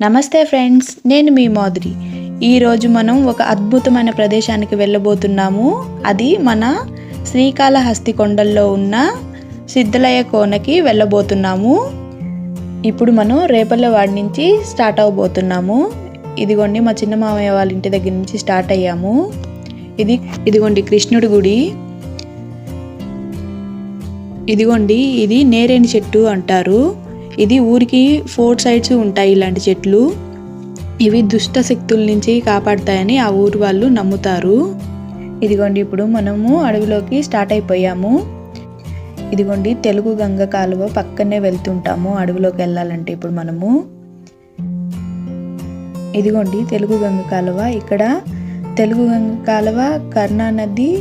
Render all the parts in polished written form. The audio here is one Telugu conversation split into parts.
నమస్తే ఫ్రెండ్స్, నేను మీ మాధురి. ఈరోజు మనం ఒక అద్భుతమైన ప్రదేశానికి వెళ్ళబోతున్నాము. అది మన శ్రీకాళహస్తి కొండల్లో ఉన్న సిద్ధలయ్య కోనకి వెళ్ళబోతున్నాము. ఇప్పుడు మనం రేపల్లెవాడి నుంచి స్టార్ట్ అవబోతున్నాము. ఇదిగోండి మా చిన్న మామయ్య వాళ్ళ ఇంటి దగ్గర నుంచి స్టార్ట్ అయ్యాము. ఇదిగోండి కృష్ణుడి గుడి. ఇదిగోండి ఇది నేరేని చెట్టు అంటారు. ఇది ఊరికి 4 సైడ్స్ ఉంటాయి ఇలాంటి చెట్లు. ఇవి దుష్ట శక్తుల నుంచి కాపాడుతాయని ఆ ఊరు వాళ్ళు నమ్ముతారు. ఇదిగోండి ఇప్పుడు మనము అడవిలోకి స్టార్ట్ అయిపోయాము. ఇదిగోండి తెలుగు గంగ కాలువ పక్కనే వెళ్తుంటాము అడవిలోకి వెళ్ళాలంటే. ఇప్పుడు మనము ఇదిగోండి తెలుగు గంగ కాలువ. ఇక్కడ తెలుగు గంగ కాలువ, కర్ణానది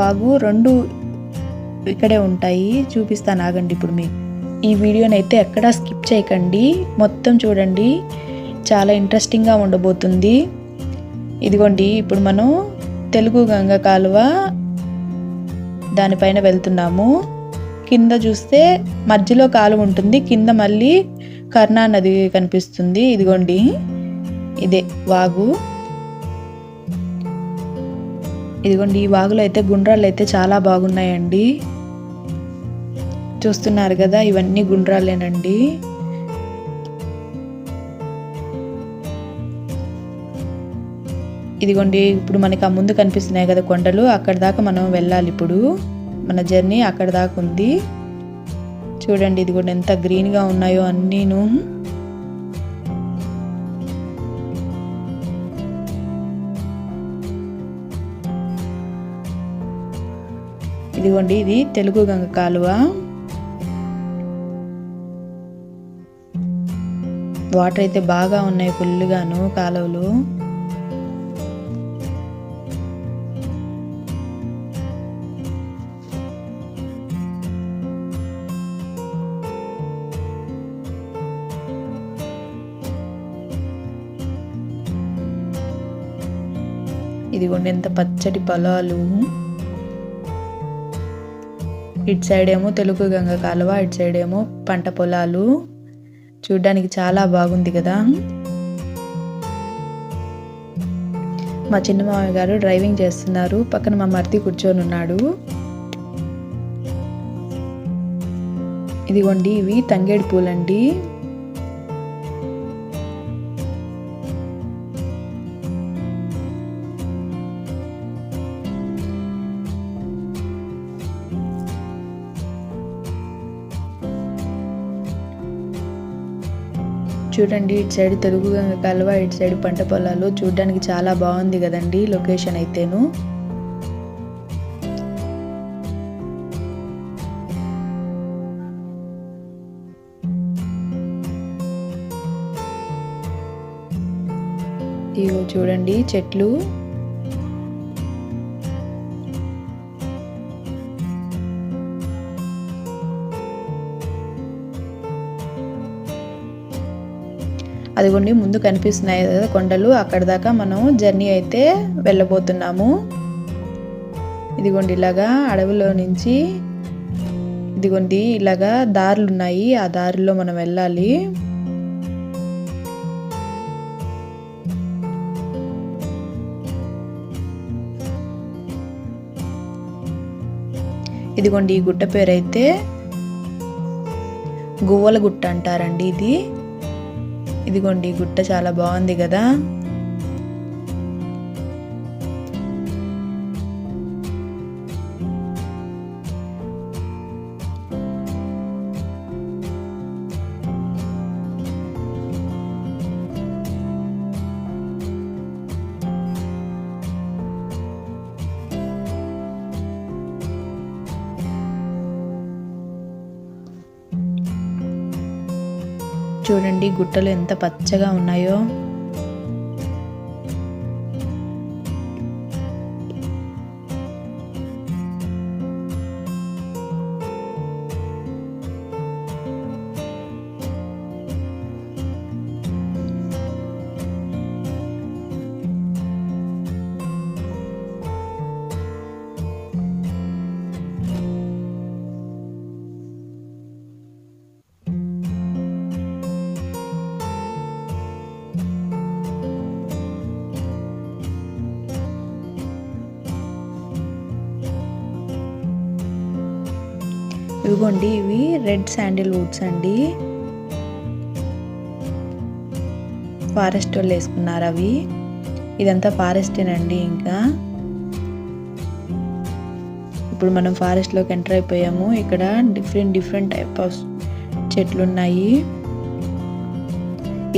వాగు 2 ఇక్కడే ఉంటాయి. చూపిస్తాను ఆగండి. ఇప్పుడు మీకు ఈ వీడియోని అయితే ఎక్కడా స్కిప్ చేయకండి, మొత్తం చూడండి, చాలా ఇంట్రెస్టింగ్గా ఉండబోతుంది. ఇదిగోండి ఇప్పుడు మనం తెలుగు గంగ కాలువ దానిపైన వెళ్తున్నాము. కింద చూస్తే మధ్యలో కాలువ ఉంటుంది, కింద మళ్ళీ కర్ణానది కనిపిస్తుంది. ఇదిగోండి ఇదే వాగు. ఇదిగోండి ఈ వాగులో అయితే గుండ్రాలు అయితే చాలా బాగున్నాయండి. చూస్తున్నారు కదా, ఇవన్నీ గుండ్రాలేనండి. ఇదిగోండి ఇప్పుడు మనకి ఆ ముందు కనిపిస్తున్నాయి కదా కొండలు, అక్కడ దాకా మనం వెళ్ళాలి. ఇప్పుడు మన జర్నీ అక్కడ దాకా ఉంది. చూడండి ఇదిగోండి ఎంత గ్రీన్గా ఉన్నాయో అన్నీను. ఇదిగోండి ఇది తెలుగు గంగ కాలువ. వాటర్ అయితే బాగా ఉన్నాయి ఫుల్గాను కాలువలు. ఇదిగోండి ఎంత పచ్చటి పొలాలు. ఇటు సైడ్ ఏమో తెలుగు గంగ కాలువ, ఇటు సైడ్ ఏమో పంట పొలాలు. చూడ్డానికి చాలా బాగుంది కదా. మా చిన్న మామయ్య గారు డ్రైవింగ్ చేస్తున్నారు, పక్కన మా మరిది కూర్చొని ఉన్నాడు. ఇదిగోండి ఇవి తంగేడు పూలండి. చూడండి ఇటు సైడ్ తెలుగు గంగ కాలువ, ఇటు సైడ్ పంట పొలాలు. చూడడానికి చాలా బాగుంది కదండి లొకేషన్ అయితేను. ఇగో చూడండి చెట్లు. అదిగోండి ముందు కనిపిస్తున్నాయి కదా కొండలు, అక్కడ దాకా మనం జర్నీ అయితే వెళ్ళబోతున్నాము. ఇదిగోండి ఇలాగా అడవిలో నుంచి ఇదిగోండి ఇలాగా దారులు ఉన్నాయి, ఆ దారిలో మనం వెళ్ళాలి. ఇదిగోండి ఈ గుట్ట పేరైతే గువ్వల గుట్ట అంటారండి ఇది. ఇదిగోండి గుట్ట చాలా బాగుంది కదా. చూడండి గుట్టలు ఎంత పచ్చగా ఉన్నాయో. ఇవిగోండి ఇవి రెడ్ శాండిల్ వుడ్స్ అండి. ఫారెస్ట్ వాళ్ళు వేసుకున్నారు అవి. ఇదంతా ఫారెస్టేనండి. ఇంకా ఇప్పుడు మనం ఫారెస్ట్లోకి ఎంటర్ అయిపోయాము. ఇక్కడ డిఫరెంట్ టైప్ ఆఫ్ చెట్లు ఉన్నాయి.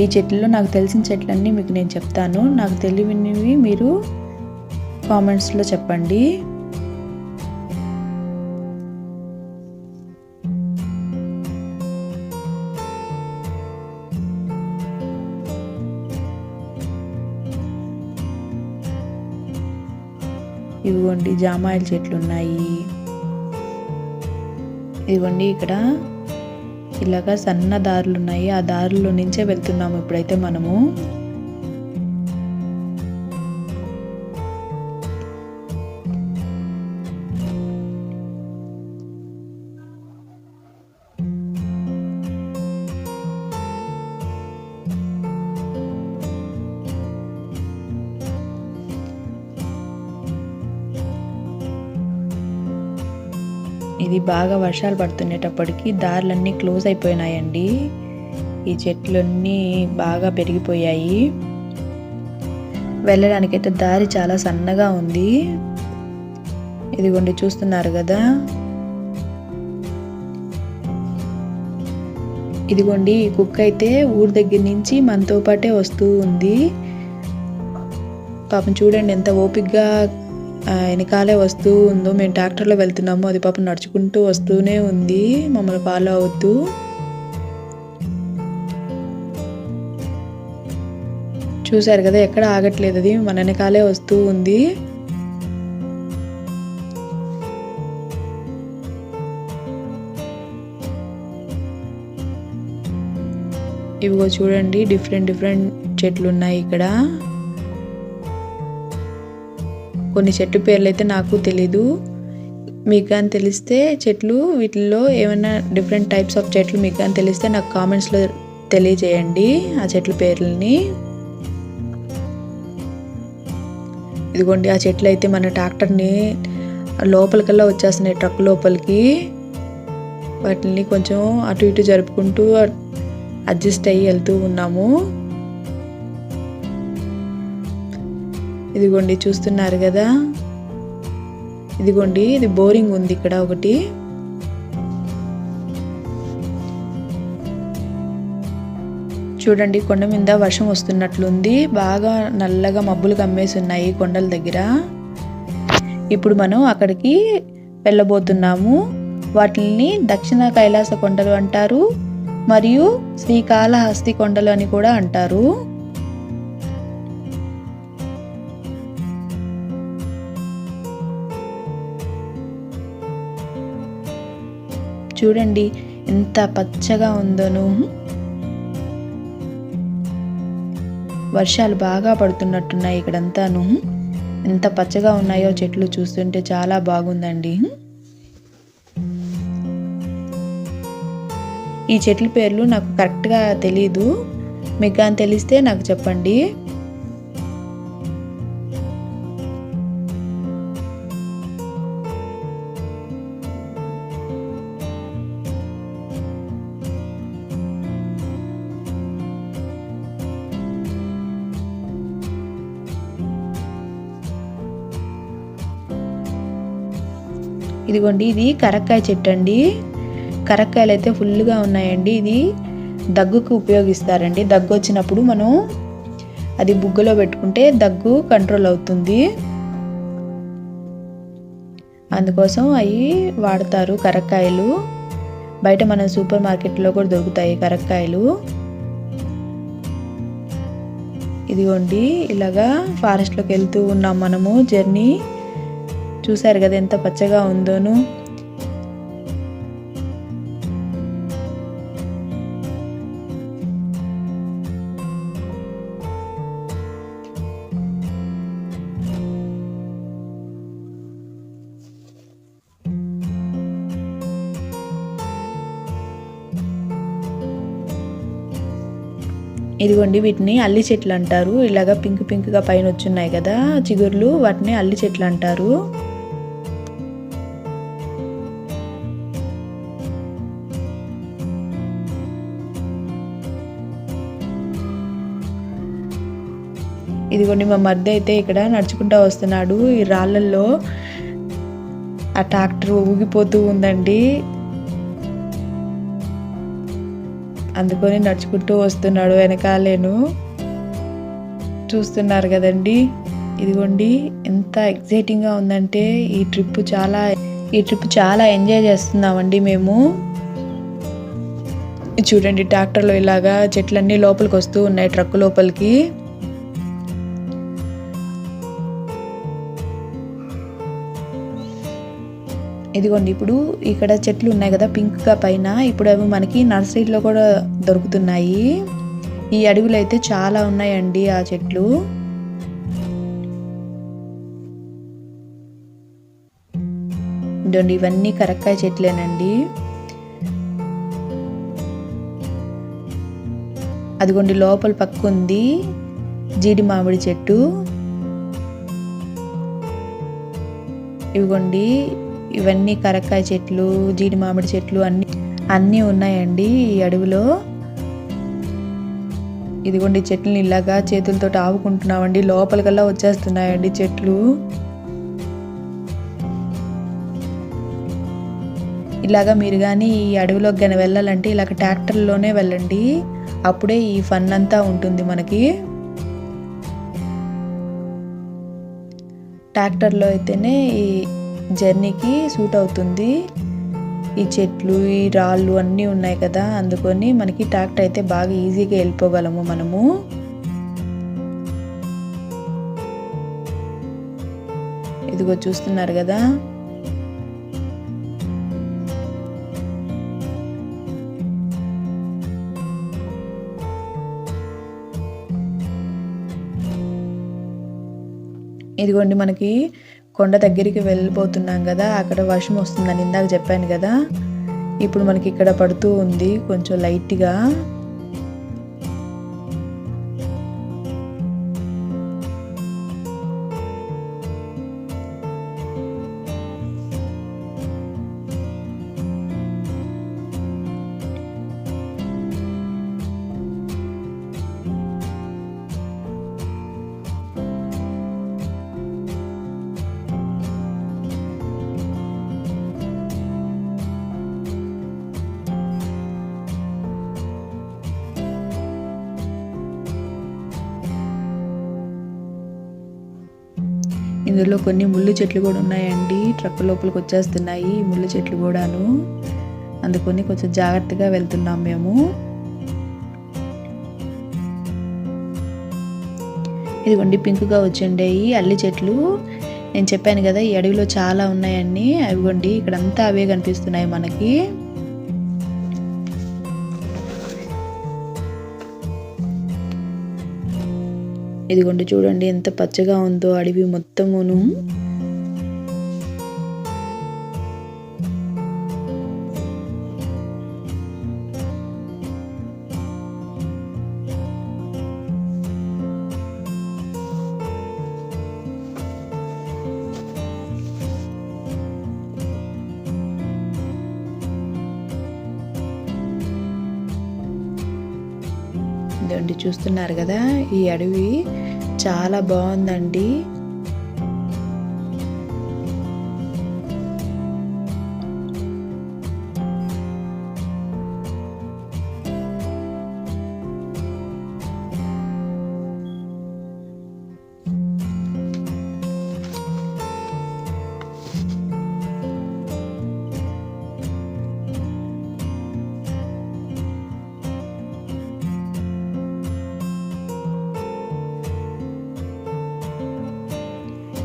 ఈ చెట్లలో నాకు తెలిసిన చెట్లన్నీ మీకు నేను చెప్తాను. నాకు తెలియనివి మీరు కామెంట్స్లో చెప్పండి. ఇదిగోండి జామాయిల చెట్లు ఉన్నాయి. ఇదిగోండి ఇక్కడ ఇలాగా సన్న దారులు ఉన్నాయి. ఆ దారుల్లో నుంచే వెళ్తున్నాము ఇప్పుడైతే మనము. ఇది బాగా వర్షాలు పడుతునేటప్పటికి దారులన్నీ క్లోజ్ అయిపోయినాయండి. ఈ చెట్లన్నీ బాగా పెరిగిపోయాయి. వెళ్ళడానికైతే దారి చాలా సన్నగా ఉంది. ఇదిగోండి చూస్తున్నారు కదా. ఇదిగోండి ఈ కుక్క అయితే ఊరి దగ్గర నుంచి మనతో పాటే వస్తూ ఉంది. పాపం చూడండి ఎంత ఓపికగా వెనకాలే వస్తూ ఉందో. మేము ట్రాక్టర్లో వెళ్తున్నాము, అది పాపం నడుచుకుంటూ వస్తూనే ఉంది మమ్మల్ని ఫాలో అవుతూ. చూసారు కదా ఎక్కడ ఆగట్లేదు, అది మన వెనకాలే వస్తూ ఉంది. ఇవిగో చూడండి డిఫరెంట్ చెట్లు ఉన్నాయి ఇక్కడ. కొన్ని చెట్టు పేర్లు అయితే నాకు తెలీదు. మీకు కానీ తెలిస్తే చెట్లు వీటిల్లో ఏమైనా డిఫరెంట్ టైప్స్ ఆఫ్ చెట్లు మీకు కానీ తెలిస్తే నాకు కామెంట్స్లో తెలియజేయండి ఆ చెట్ల పేర్లని. ఇదిగోండి ఆ చెట్లు అయితే మన ట్రాక్టర్ని లోపలికల్లా వచ్చేస్తున్నాయి, ట్రక్ లోపలికి. వాటిని కొంచెం అటు ఇటు జరుపుకుంటూ అడ్జస్ట్ అయ్యి వెళ్తూ ఉన్నాము. ఇదిగోండి చూస్తున్నారు కదా. ఇదిగోండి ఇది బోరింగ్ ఉంది ఇక్కడ ఒకటి. చూడండి కొండ మీద వర్షం వస్తున్నట్లుంది. బాగా నల్లగా మబ్బులు కమ్మేసి ఉన్నాయి కొండల దగ్గర. ఇప్పుడు మనం అక్కడికి వెళ్ళబోతున్నాము. వాటిని దక్షిణ కైలాస కొండలు అంటారు, మరియు శ్రీకాళహస్తి కొండలు అని కూడా అంటారు. చూడండి ఎంత పచ్చగా ఉందోను. వర్షాలు బాగా పడుతున్నట్టున్నాయి ఇక్కడంతాను. ఎంత పచ్చగా ఉన్నాయో చెట్లు చూస్తుంటే చాలా బాగుందండి. ఈ చెట్ల పేర్లు నాకు కరెక్ట్గా తెలీదు, మీకు కానీ తెలిస్తే నాకు చెప్పండి. ఇదిగోండి ఇది కరక్కాయ చెట్టు అండి. కరక్కాయలు అయితే ఫుల్గా ఉన్నాయండి. ఇది దగ్గుకు ఉపయోగిస్తారండి. దగ్గు వచ్చినప్పుడు మనం అది బుగ్గలో పెట్టుకుంటే దగ్గు కంట్రోల్ అవుతుంది. అందుకోసం అవి వాడతారు కరక్కాయలు. బయట మన సూపర్ మార్కెట్లో కూడా దొరుకుతాయి కరక్కాయలు. ఇదిగోండి ఇలాగా ఫారెస్ట్లోకి వెళ్తూ ఉన్నాం మనము జర్నీ. చూసారు కదా ఎంత పచ్చగా ఉందోను. ఇదిగోండి వీటిని అల్లి చెట్లు అంటారు. ఇలాగా పింక్గా పైన వచ్చున్నాయి కదా చిగుర్లు, వాటిని అల్లి చెట్లు అంటారు. ఇదిగోండి మా మధ్య అయితే ఇక్కడ నడుచుకుంటూ వస్తున్నాడు. ఈ రాళ్ళల్లో ఆ ట్రాక్టర్ ఊగిపోతూ ఉందండి, అందుకొని నడుచుకుంటూ వస్తున్నాడు వెనకాలేను. చూస్తున్నారు కదండి. ఇదిగోండి ఎంత ఎక్సైటింగ్గా ఉందంటే ఈ ట్రిప్ చాలా ఎంజాయ్ చేస్తున్నామండి మేము. చూడండి ట్రాక్టర్లో ఇలాగా చెట్లన్నీ లోపలికి వస్తూ ఉన్నాయి, ట్రక్ లోపలికి. ఇదిగోండి ఇప్పుడు ఇక్కడ చెట్లు ఉన్నాయి కదా పింక్గా పైన, ఇప్పుడు అవి మనకి నర్సరీలో కూడా దొరుకుతున్నాయి. ఈ అడవిలో అయితే చాలా ఉన్నాయండి ఆ చెట్లు. ఇదిగోండి ఇవన్నీ కరక్కాయ చెట్లేనండి. అదిగోండి లోపల పక్క ఉంది జీడి మామిడి చెట్టు. ఇవిగోండి ఇవన్నీ కరక్కాయ చెట్లు, జీడి మామిడి చెట్లు అన్నీ ఉన్నాయండి ఈ అడవిలో. ఇదిగోండి చెట్లని ఇలాగా చేతులతో ఆవుకుంటున్నామండి, లోపలికల్లా వచ్చేస్తున్నాయండి చెట్లు. ఇలాగా మీరు కానీ ఈ అడవిలోకి కానీ వెళ్ళాలంటే ఇలాగ ట్రాక్టర్లోనే వెళ్ళండి, అప్పుడే ఈ ఫన్ అంతా ఉంటుంది మనకి. ట్రాక్టర్లో అయితేనే ఈ జర్నీకి సూట్ అవుతుంది. ఈ చెట్లు ఈ రాళ్ళు అన్నీ ఉన్నాయి కదా, అందుకని మనకి ట్రాక్టర్ అయితే బాగా ఈజీగా వెళ్ళిపోగలము మనము. ఇదిగో చూస్తున్నారు కదా. ఇదిగోండి మనకి కొండ దగ్గరికి వెళ్ళిపోతున్నాం కదా, అక్కడ వర్షం వస్తుందని ఇందాక చెప్పాను కదా, ఇప్పుడు మనకి ఇక్కడ పడుతూ ఉంది కొంచెం లైట్గా. ఇందులో కొన్ని ముళ్ళు చెట్లు కూడా ఉన్నాయండి, ట్రక్ లోపలికి వచ్చేస్తున్నాయి ముళ్ళు చెట్లు కూడాను, అందుకని కొంచెం జాగ్రత్తగా వెళ్తున్నాం మేము. ఇదిగోండి పింక్గా వచ్చండేయి అల్లి చెట్లు. నేను చెప్పాను కదా ఈ అడవిలో చాలా ఉన్నాయండి, అవిగోండి ఇక్కడంతా అవే కనిపిస్తున్నాయి మనకి. ఇదిగోండి చూడండి ఎంత పచ్చగా ఉందో అడవి మొత్తమును. ఇదండి చూస్తున్నారు కదా, ఈ అడవి చాలా బాగుందండి.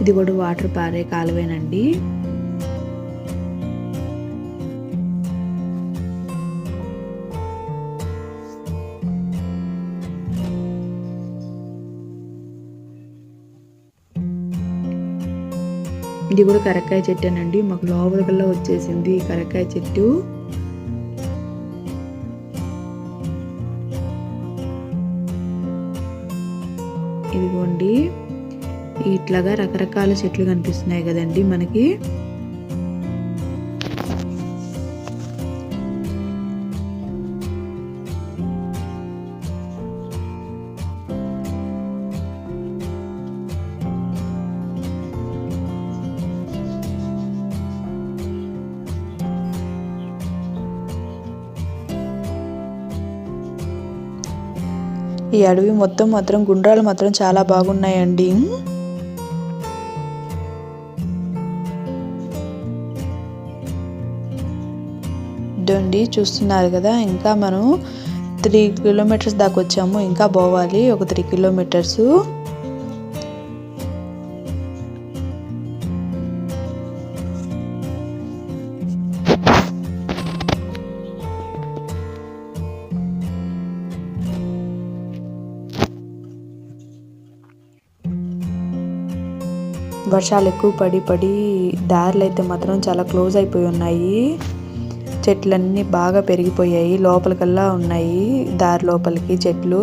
ఇది కూడా వాటర్ పారే కాలువేనండి. ఇది కూడా కరక్కాయ చెట్టేనండి, మాకు లోపలికల్లా వచ్చేసింది ఈ కరక్కాయ చెట్టు. ఇదిగోండి ఇట్లాగా రకరకాల చెట్లు కనిపిస్తున్నాయి కదండి మనకి. ఈ అడవి మాత్రం గుండ్రాలు మాత్రం చాలా బాగున్నాయండి. ఇదండి చూస్తున్నారు కదా, ఇంకా మనం 3 కిలోమీటర్స్ దాకా వచ్చాము, ఇంకా పోవాలి ఒక 3 కిలోమీటర్స్. వర్షాలు ఎక్కువ పడి దారులు అయితే మాత్రం చాలా క్లోజ్ అయిపోయి ఉన్నాయి. చెట్లన్నీ బాగా పెరిగిపోయాయి, లోపలికల్లా ఉన్నాయి దారి లోపలికి చెట్లు.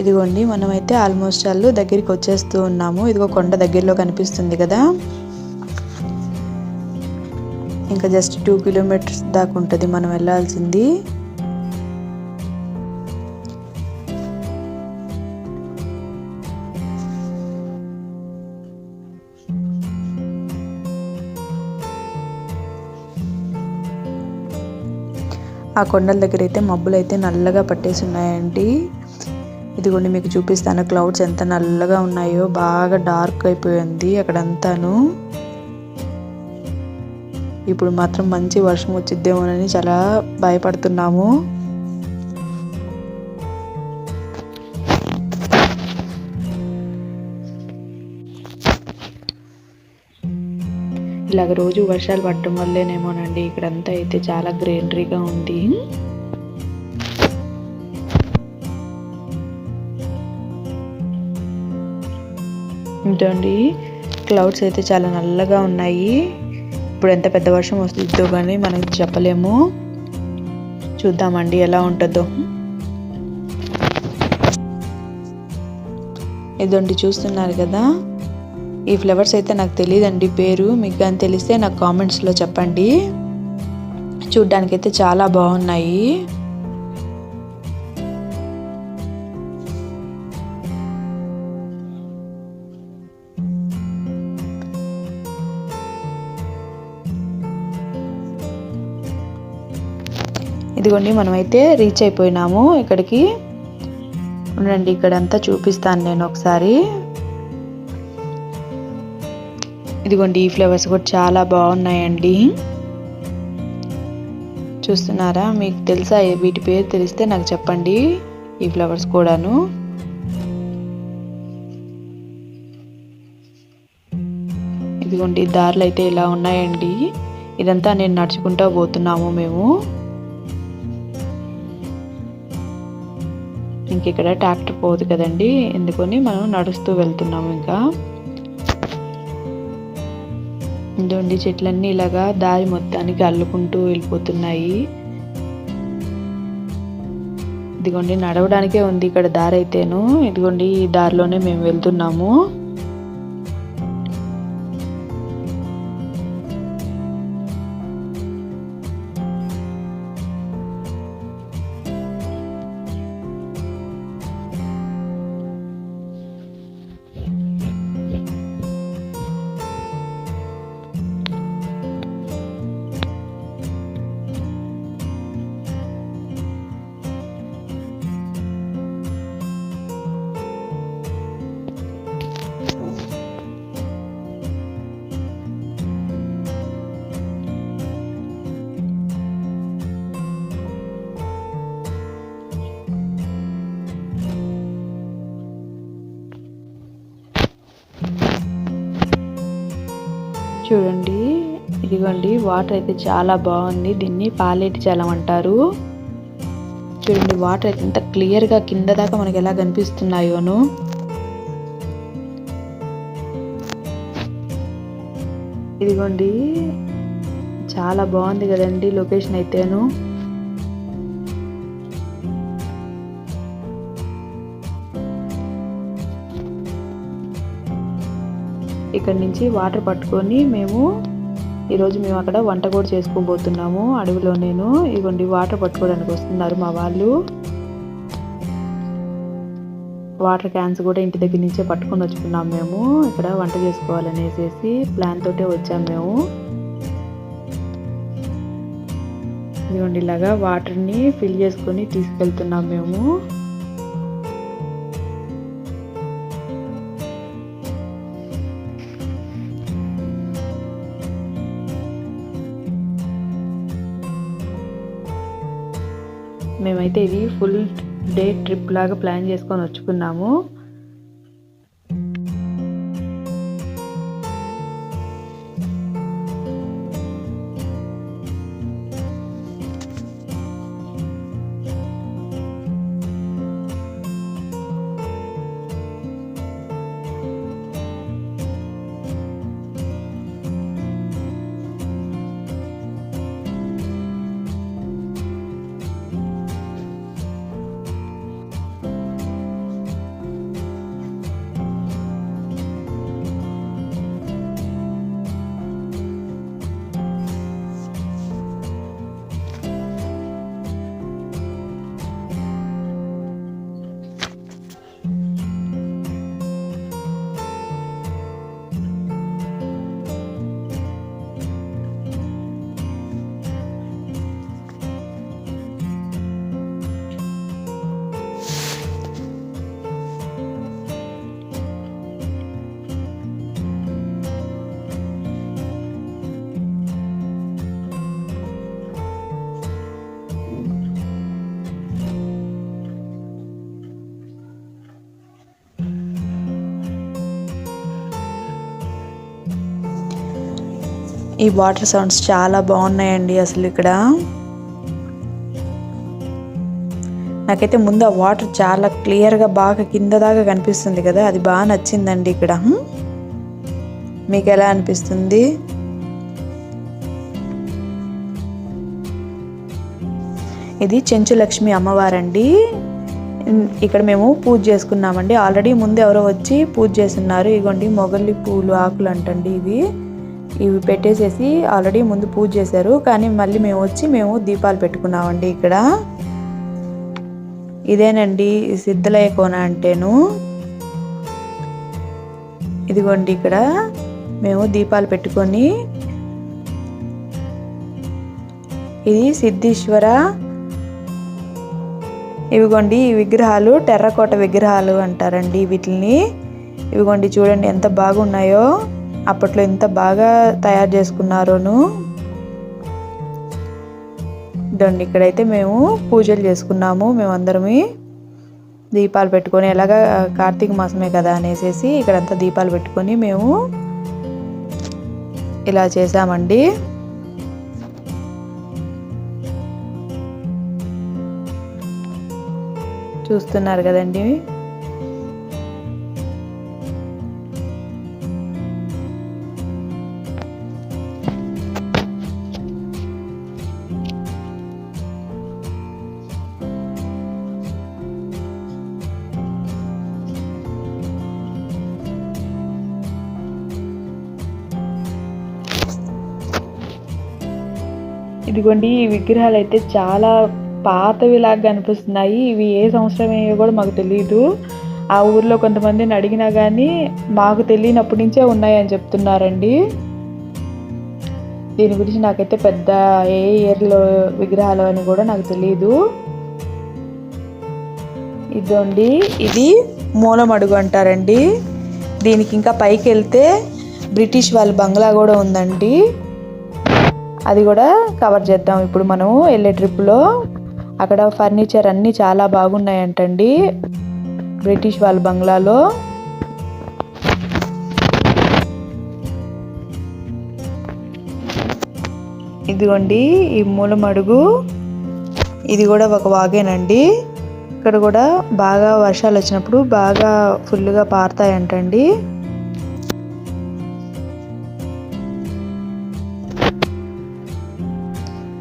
ఇదిగోండి మనమైతే ఆల్మోస్ట్ దగ్గరికి వచ్చేస్తూ ఉన్నాము. ఇదిగో కొండ దగ్గరలో కనిపిస్తుంది కదా, ఇంకా జస్ట్ 2 కిలోమీటర్స్ దాకా ఉంటుంది మనం వెళ్ళాల్సింది. ఆ కొండల దగ్గర అయితే మబ్బులు అయితే నల్లగా పట్టేసి ఉన్నాయండి. ఇదిగోండి మీకు చూపిస్తాను, క్లౌడ్స్ ఎంత నల్లగా ఉన్నాయో, బాగా డార్క్ అయిపోయింది అక్కడంతాను. ఇప్పుడు మాత్రం మంచి వర్షం వచ్చిద్దేమోనని చాలా భయపడుతున్నాము. ఇలాగ రోజు వర్షాలు పడటం వల్లేనేమోనండి ఇక్కడంతా అయితే చాలా గ్రీనరీగా ఉంది. ఏంటండి క్లౌడ్స్ అయితే చాలా నల్లగా ఉన్నాయి. ఇప్పుడు ఎంత పెద్ద వర్షం వస్తుందో కానీ మనకి చెప్పలేము. చూద్దామండి ఎలా ఉంటుందో. ఇదండి చూస్తున్నారు కదా, ఈ ఫ్లవర్స్ అయితే నాకు తెలియదండి పేరు, మీకు కానీ తెలిస్తే నాకు కామెంట్స్లో చెప్పండి. చూడ్డానికైతే చాలా బాగున్నాయి. ఇదిగోండి మనమైతే రీచ్ అయిపోయినాము ఇక్కడికి. ఉండండి ఇక్కడంతా చూపిస్తాను నేను ఒకసారి. ఇదిగోండి ఈ ఫ్లవర్స్ కూడా చాలా బాగున్నాయండి. చూస్తున్నారా, మీకు తెలుసా వీటి పేరు తెలిస్తే నాకు చెప్పండి. ఈ ఫ్లవర్స్ కూడాను. ఇదిగోండి దారులు అయితే ఇలా ఉన్నాయండి. ఇదంతా నేను నడుచుకుంటూ పోతున్నాము మేము. ఇంక ఇక్కడ ట్రాక్టర్ పోదు కదండి, ఎందుకని మనం నడుస్తూ వెళ్తున్నాము. ఇంకా ఇదిగోండి చెట్లన్నీ ఇలాగా దారి మొత్తానికి అల్లుకుంటూ వెళ్ళిపోతున్నాయి. ఇదిగోండి నడవడానికే ఉంది ఇక్కడ దారి అయితేను. ఇదిగోండి ఈ దారిలోనే మేము వెళ్తున్నాము. చూడండి, ఇదిగోండి వాటర్ అయితే చాలా బాగుంది. దీన్ని పాలేటి జలం అంటారు. చూడండి వాటర్ అయితే ఎంత క్లియర్గా కింద దాకా మనకి ఎలా కనిపిస్తున్నాయోను. ఇదిగోండి చాలా బాగుంది కదండి లొకేషన్ అయితేను. ఇక్కడ నుంచి వాటర్ పట్టుకొని ఈరోజు మేము అక్కడ వంట కూడా చేసుకోబోతున్నాము అడవిలో. ఇదిగోండి వాటర్ పట్టుకోవడానికి వస్తున్నారు మా వాళ్ళు. వాటర్ క్యాన్స్ కూడా ఇంటి దగ్గర నుంచే పట్టుకొని వచ్చుకున్నాం. మేము ఇక్కడ వంట చేసుకోవాలనేసి ప్లాన్ తోటే వచ్చాము మేము. ఇదిగోండి ఇలాగా వాటర్ని ఫిల్ చేసుకొని తీసుకెళ్తున్నాం మేము. మేమైతే ఇది ఫుల్ డే ట్రిప్ లాగా ప్లాన్ చేసుకొని వచ్చుకున్నాము. ఈ వాటర్ సౌండ్స్ చాలా బాగున్నాయండి అసలు ఇక్కడ. నాకైతే ముందు ఆ వాటర్ చాలా క్లియర్గా బాగా కింద దాకా కనిపిస్తుంది కదా, అది బాగా నచ్చిందండి ఇక్కడ. మీకు ఎలా అనిపిస్తుంది? ఇది చెంచులక్ష్మి అమ్మవారండి. ఇక్కడ మేము పూజ చేసుకున్నామండి. ఆల్రెడీ ముందు ఎవరో వచ్చి పూజ చేస్తున్నారు. ఇగోండి మొగలి పూలు ఆకులు అంటండి ఇవి పెట్టేసేసి ఆల్రెడీ ముందు పూజ చేశారు. కానీ మళ్ళీ మేము దీపాలు పెట్టుకున్నామండి ఇక్కడ. ఇదేనండి సిద్ధలయ్య కోన అంటేను. ఇదిగోండి ఇక్కడ మేము దీపాలు పెట్టుకొని, ఇది సిద్ధేశ్వర. ఇవిగోండి ఈ విగ్రహాలు టెర్రకోట విగ్రహాలు అంటారండి వీటిని. ఇవిగోండి చూడండి ఎంత బాగున్నాయో, అప్పట్లో ఎంత బాగా తయారు చేసుకున్నారోను. ఇదండి ఇక్కడైతే మేము పూజలు చేసుకున్నాము. మేమందరమే దీపాలు పెట్టుకొని, ఎలాగా కార్తీక మాసమే కదా అనేసి ఇక్కడంతా దీపాలు పెట్టుకొని మేము ఇలా చేసామండి. చూస్తున్నారు కదండి. ఇదిగోండి ఈ విగ్రహాలు అయితే చాలా పాతవిలాగా కనిపిస్తున్నాయి. ఇవి ఏ సంవత్సరం అయ్యో కూడా మాకు తెలియదు. ఆ ఊర్లో కొంతమందిని అడిగినా కానీ మాకు తెలియనప్పటి నుంచే ఉన్నాయని చెప్తున్నారండి. దీని గురించి నాకైతే పెద్ద ఏ ఇయర్లో విగ్రహాలు అని కూడా నాకు తెలియదు. ఇదండి ఇది మూలమడుగు అంటారండి. దీనికి ఇంకా పైకి వెళ్తే బ్రిటిష్ వాళ్ళ బంగ్లా కూడా ఉందండి. అది కూడా కవర్ చేద్దాం ఇప్పుడు మనం వెళ్ళే ట్రిప్లో. అక్కడ ఫర్నిచర్ అన్నీ చాలా బాగున్నాయంటండి బ్రిటిష్ వాళ్ళ బంగ్లాలో. ఇదిగోండి ఈ మూలమడుగు, ఇది కూడా ఒక వాగేనండి. ఇక్కడ కూడా బాగా వర్షాలు వచ్చినప్పుడు బాగా ఫుల్గా పారుతాయంటండి.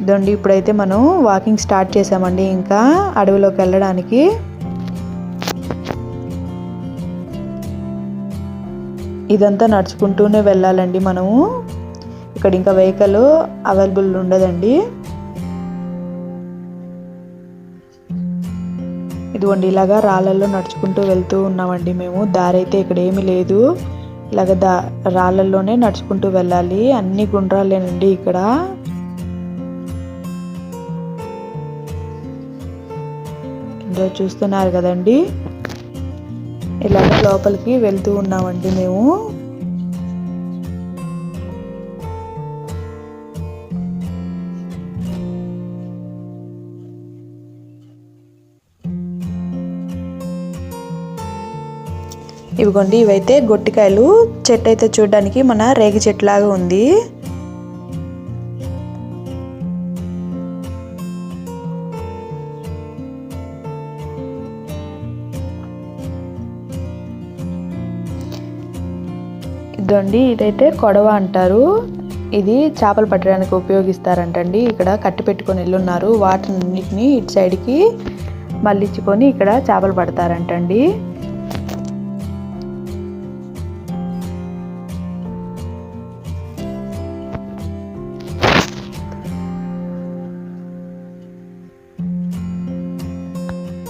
ఇదండి ఇప్పుడైతే మనం వాకింగ్ స్టార్ట్ చేసామండి. ఇంకా అడవిలోకి వెళ్ళడానికి ఇదంతా నడుచుకుంటూనే వెళ్ళాలండి మనము. ఇక్కడ ఇంకా వెహికల్ అవైలబుల్ ఉండదండి. ఇదిగోండి ఇలాగా రాళ్ళల్లో నడుచుకుంటూ వెళ్తూ ఉన్నామండి మేము. దారి అయితే ఇక్కడ ఏమీ లేదు, ఇలాగ రాళ్ళల్లోనే నడుచుకుంటూ వెళ్ళాలి. అన్ని గుండ్రాలేనండి ఇక్కడ. ఇందులో చూస్తున్నారు కదండి, ఇలాగ లోపలికి వెళ్తూ ఉన్నామండి మేము. ఇవిగోండి ఇవైతే గొట్టికాయలు. చెట్టు అయితే చూడడానికి మన రేగి చెట్టు లాగా ఉంది. ఇదండి ఇదైతే కొడవ అంటారు. ఇది చేపలు పట్టడానికి ఉపయోగిస్తారంటండి. ఇక్కడ కట్టి పెట్టుకొని వెళ్ళున్నారు. వాటన్నిటిని ఇటు సైడ్కి మళ్ళించుకొని ఇక్కడ చేపలు పడతారంటండి.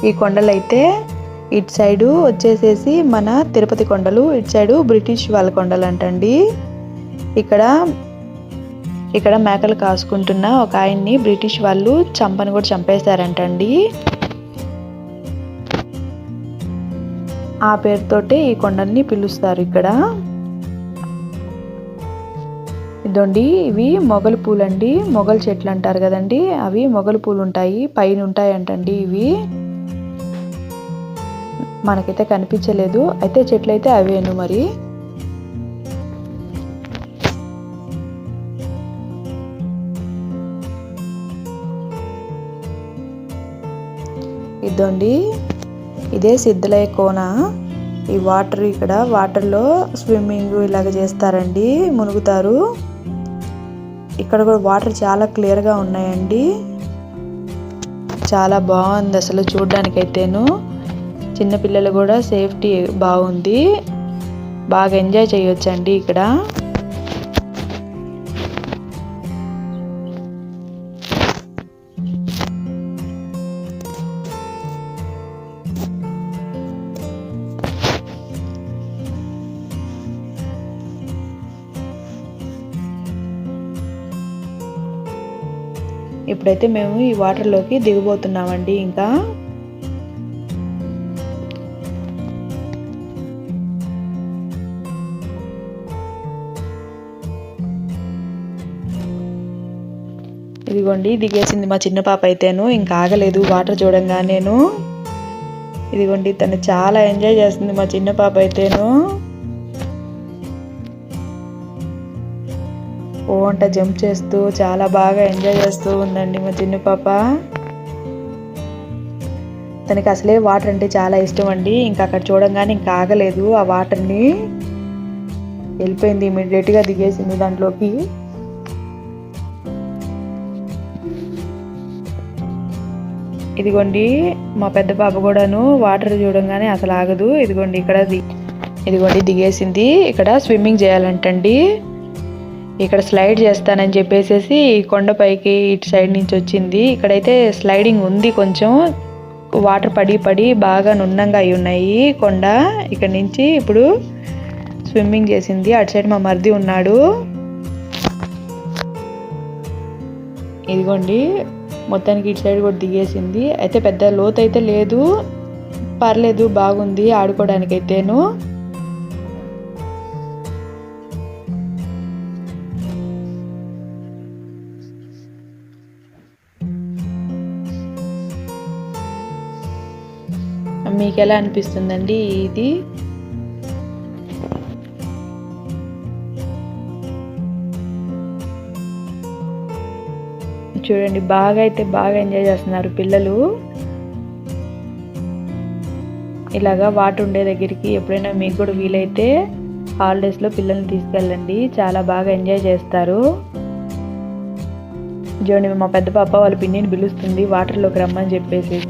ఈ కొండలు అయితే ఇటు సైడు వచ్చేసేసి మన తిరుపతి కొండలు, ఇటు సైడు బ్రిటిష్ వాళ్ళ కొండలు అంటండి. ఇక్కడ మేకలు కాసుకుంటున్న ఒక ఆయన్ని బ్రిటిష్ వాళ్ళు చంపని కూడా చంపేశారంటండి. ఆ పేరుతోటి ఈ కొండల్ని పిలుస్తారు ఇక్కడ. ఇదండి ఇవి మొగలి పూలు అండి. మొగలి చెట్లు అంటారు కదండి, అవి మొగలి పూలు ఉంటాయి, పైన ఉంటాయి అంటండి. ఇవి మనకైతే కనిపించలేదు, అయితే చెట్లు అయితే అవేను మరి. ఇదండి ఇదే సిద్ధలయ్య కోన. ఈ వాటర్, ఇక్కడ వాటర్లో స్విమ్మింగ్ ఇలాగ చేస్తారండి, మునుగుతారు. ఇక్కడ కూడా వాటర్ చాలా క్లియర్గా ఉన్నాయండి. చాలా బాగుంది అసలు చూడ్డానికైతేను. చిన్నపిల్లలు కూడా సేఫ్టీ బాగుంది, బాగా ఎంజాయ్ చేయొచ్చండి ఇక్కడ. ఇప్పుడైతే మేము ఈ వాటర్లోకి దిగబోతున్నామండి. ఇంకా ఇదిగోండి దిగేసింది మా చిన్న పాప అయితేను. ఇంకా ఆగలేదు వాటర్ చూడంగానేను. ఇదిగోండి తను చాలా ఎంజాయ్ చేస్తుంది మా చిన్న పాప అయితేను. ఓంట జంప్ చేస్తూ చాలా బాగా ఎంజాయ్ చేస్తూ ఉందండి మా చిన్న పాప. తనకి అసలే వాటర్ అంటే చాలా ఇష్టం అండి. ఇంకా అక్కడ చూడంగానే ఇంకా ఆగలేదు, ఆ వాటర్ని వెళ్ళిపోయింది, ఇమీడియట్గా దిగేసింది దాంట్లోకి. ఇదిగోండి మా పెద్ద పాప కూడాను వాటర్ చూడంగానే అసలు ఆగదు. ఇదిగోండి ఇదిగోండి దిగేసింది. ఇక్కడ స్విమ్మింగ్ చేయాలంటండి. ఇక్కడ స్లైడ్ చేస్తానని చెప్పేసి కొండపైకి ఇటు సైడ్ నుంచి వచ్చింది. ఇక్కడైతే స్లైడింగ్ ఉంది, కొంచెం వాటర్ పడి పడి బాగా నున్నంగా అయి ఉన్నాయి కొండ. ఇక్కడ నుంచి ఇప్పుడు స్విమ్మింగ్ చేసింది. అటు సైడ్ మా మరిది ఉన్నాడు. ఇదిగోండి మొత్తానికి ఇటు సైడ్ కూడా దిగేసింది. అయితే పెద్ద లోతు అయితే లేదు, పర్లేదు, బాగుంది ఆడుకోవడానికైతేను. మీకు ఎలా అనిపిస్తుందండి ఇది? చూడండి బాగా ఎంజాయ్ చేస్తున్నారు పిల్లలు. ఇలాగా వాటర్ ఉండే దగ్గరికి ఎప్పుడైనా మీకు కూడా వీలైతే హాలిడేస్లో పిల్లల్ని తీసుకెళ్ళండి, చాలా బాగా ఎంజాయ్ చేస్తారు. చూడండి మా పెద్ద పాప వాళ్ళ పిన్నిని పిలుస్తుంది వాటర్లోకి రమ్మని చెప్పేసి.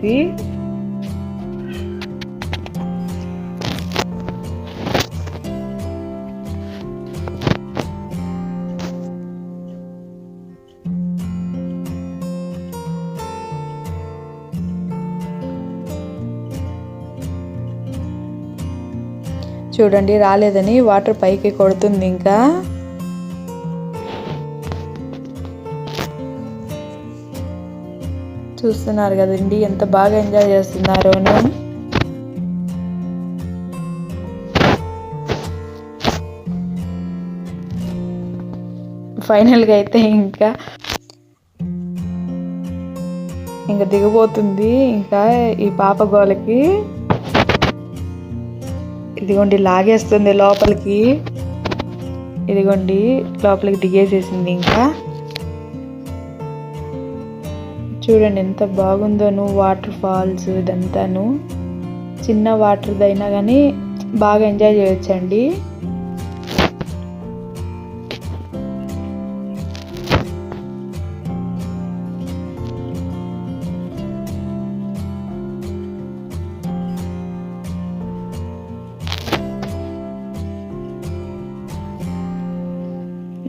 చూడండి రాలేదని వాటర్ పైకి కొడుతుంది. ఇంకా చూస్తున్నారు కదండి ఎంత బాగా ఎంజాయ్ చేస్తున్నారో. ఫైనల్గా అయితే ఇంకా దిగబోతుంది. ఇంకా ఈ పాప గోలకి ఇదిగోండి లాగేస్తుంది లోపలికి. ఇదిగోండి లోపలికి దిగేసేసింది. ఇంకా చూడండి ఎంత బాగుందోను వాటర్ ఫాల్స్. ఇదంతాను చిన్న వాటర్ది అయినా కానీ బాగా ఎంజాయ్ చేయొచ్చండి.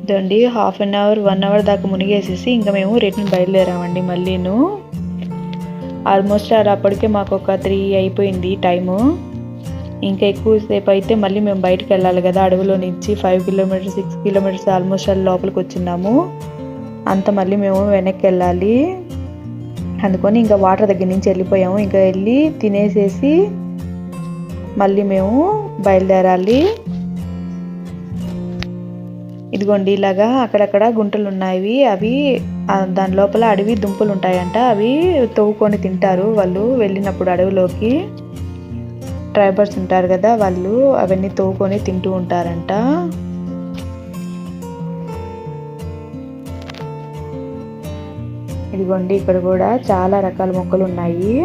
ఇదండి 1/2 అవర్ 1 అవర్ దాకా మునిగేసేసి ఇంకా మేము రిటర్న్ బయలుదేరామండి. మళ్ళీను ఆల్మోస్ట్ అప్పటికే మాకు ఒక 3 అయిపోయింది టైము. ఇంకా ఎక్కువసేపు అయితే మళ్ళీ మేము బయటికి వెళ్ళాలి కదా, అడవిలో నుంచి 5 కిలోమీటర్స్ 6 కిలోమీటర్స్ ఆల్మోస్ట్ లోపలికి వచ్చినాము. అంత మళ్ళీ మేము వెనక్కి వెళ్ళాలి. అందుకని ఇంకా వాటర్ దగ్గర నుంచి వెళ్ళిపోయాము. ఇంకా వెళ్ళి తినేసేసి మళ్ళీ మేము బయలుదేరాలి. ఇదిగోండి ఇలాగా అక్కడక్కడ గుంటలు ఉన్నాయి. అవి దాని లోపల అడవి దుంపలు ఉంటాయంట. అవి తవ్వుకొని తింటారు వాళ్ళు వెళ్ళినప్పుడు అడవిలోకి. ట్రైబర్స్ ఉంటారు కదా వాళ్ళు అవన్నీ తవ్వుకొని తింటూ ఉంటారంట. ఇదిగోండి ఇక్కడ కూడా చాలా రకాల మొక్కలు ఉన్నాయి.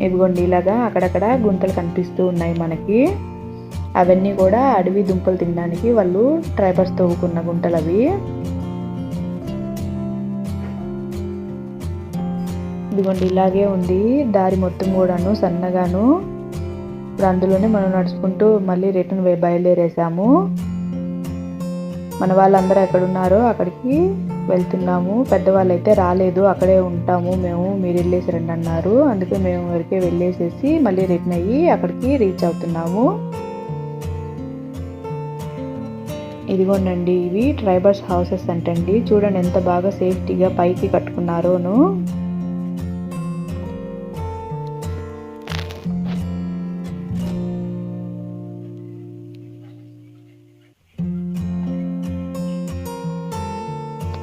ఇదిగోండి ఇలాగా అక్కడక్కడ గుంతలు కనిపిస్తూ ఉన్నాయి మనకి. అవన్నీ కూడా అడవి దుంపలు తినడానికి వాళ్ళు ట్రైబర్స్ తవ్వుకున్న గుంటలు అవి. ఇదిగోండి ఇలాగే ఉంది దారి మొత్తం కూడాను సన్నగాను. ఇప్పుడు అందులోనే మనం నడుచుకుంటూ మళ్ళీ రిటర్న్ బయలుదేరేసాము. మన వాళ్ళందరూ ఎక్కడ ఉన్నారో అక్కడికి వెళ్తున్నాము. పెద్దవాళ్ళు అయితే రాలేదు, అక్కడే ఉంటాము మేము, మీరు వెళ్ళేసి రండి అన్నారు. అందుకే మేము వరకే వెళ్ళేసేసి మళ్ళీ రిటర్న్ అయ్యి అక్కడికి రీచ్ అవుతున్నాము. ఇదిగోండి ఇవి ట్రైబర్స్ హౌసెస్ అంటండి. చూడండి ఎంత బాగా సేఫ్టీగా పైకి కట్టుకున్నారోను.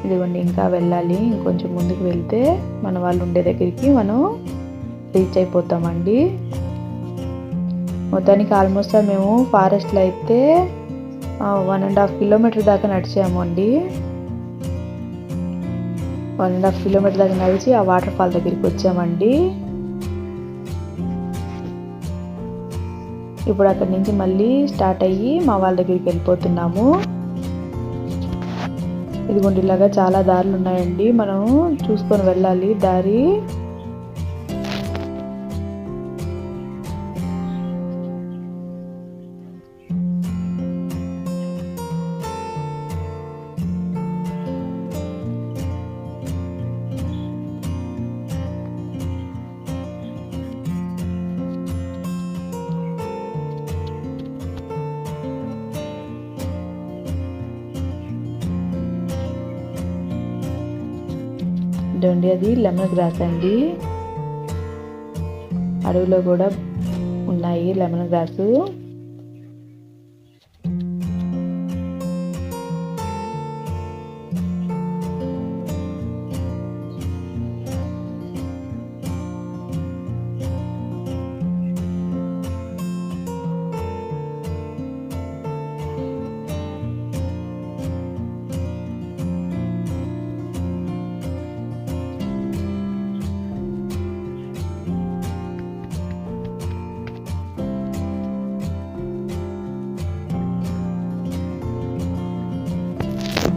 ఇదిగోండి ఇంకా వెళ్ళాలి. ఇంకొంచెం ముందుకు వెళ్తే మన వాళ్ళు ఉండే దగ్గరికి మనం రీచ్ అయిపోతామండి. మొత్తానికి ఆల్మోస్ట్ మేము ఫారెస్ట్లో అయితే 1.5 కిలోమీటర్ దాకా నడిచాము అండి. 1.5 కిలోమీటర్ దాకా నడిచి ఆ వాటర్ ఫాల్ దగ్గరికి వచ్చామండి. ఇప్పుడు అక్కడి నుంచి మళ్ళీ స్టార్ట్ అయ్యి మా వాళ్ళ దగ్గరికి వెళ్ళిపోతున్నాము. ఇదిగోండి ఇలాగా చాలా దారులు ఉన్నాయండి, మనం చూసుకొని వెళ్ళాలి దారి. ఇదండి అది లెమన్ గ్రాస్ అండి. అడవిలో కూడా ఉన్నాయి లెమన్ గ్రాస్.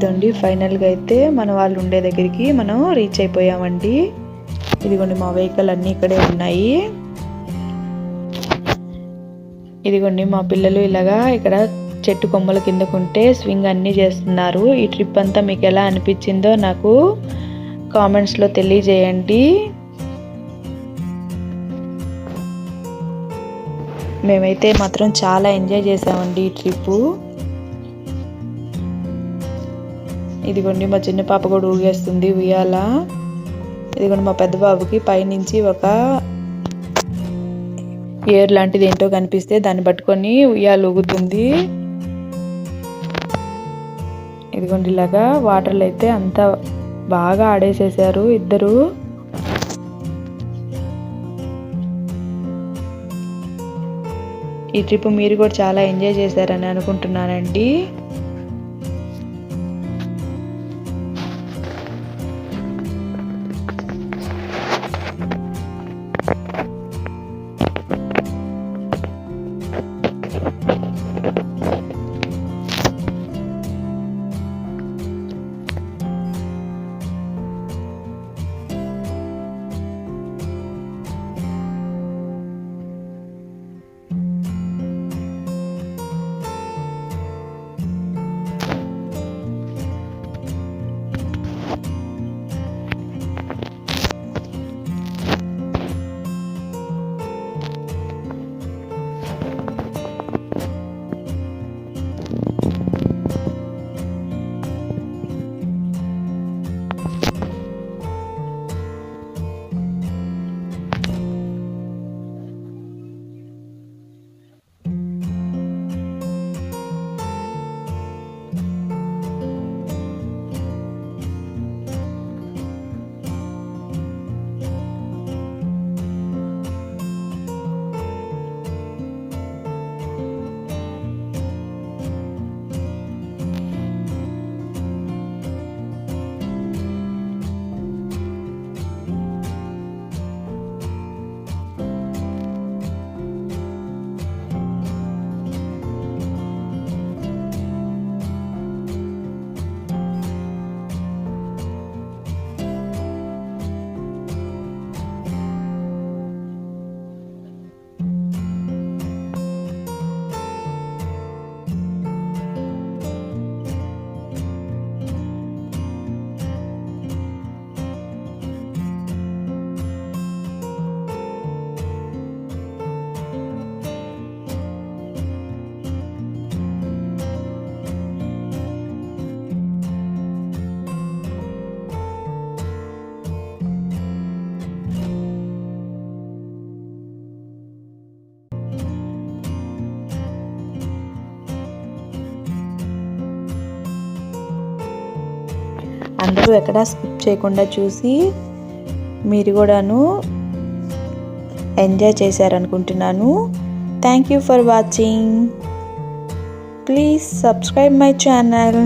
ఇదండి ఫైనల్గా అయితే మన వాళ్ళు ఉండే దగ్గరికి మనం రీచ్ అయిపోయామండి. ఇదిగోండి మా వెహికల్ అన్నీ ఇక్కడే ఉన్నాయి. ఇదిగోండి మా పిల్లలు ఇలాగా ఇక్కడ చెట్టు కొమ్మల కిందకుంటే స్వింగ్ అన్నీ చేస్తున్నారు. ఈ ట్రిప్ అంతా మీకు ఎలా అనిపించిందో నాకు కామెంట్స్లో తెలియజేయండి. మేమైతే మాత్రం చాలా ఎంజాయ్ చేసామండి ఈ ట్రిప్పు. ఇదిగోండి మా చిన్న పాప కూడా ఊగేస్తుంది ఉయ్యాల. ఇదిగోండి మా పెద్ద బాబుకి పైనుంచి ఒక ఏర్ లాంటిది ఏంటో కనిపిస్తే దాన్ని పట్టుకొని ఉయ్యాలు ఊగుతుంది. ఇదిగోండి ఇలాగా వాటర్లో అయితే అంతా బాగా ఆడేసేసారు ఇద్దరు. ఈ ట్రిప్ మీరు కూడా చాలా ఎంజాయ్ చేశారని అనుకుంటున్నానండి. అందరూ ఎక్కడా స్కిప్ చేయకుండా చూసి మీరు కూడాను ఎంజాయ్ చేశారనుకుంటున్నాను. Thank you for watching. Please subscribe my channel.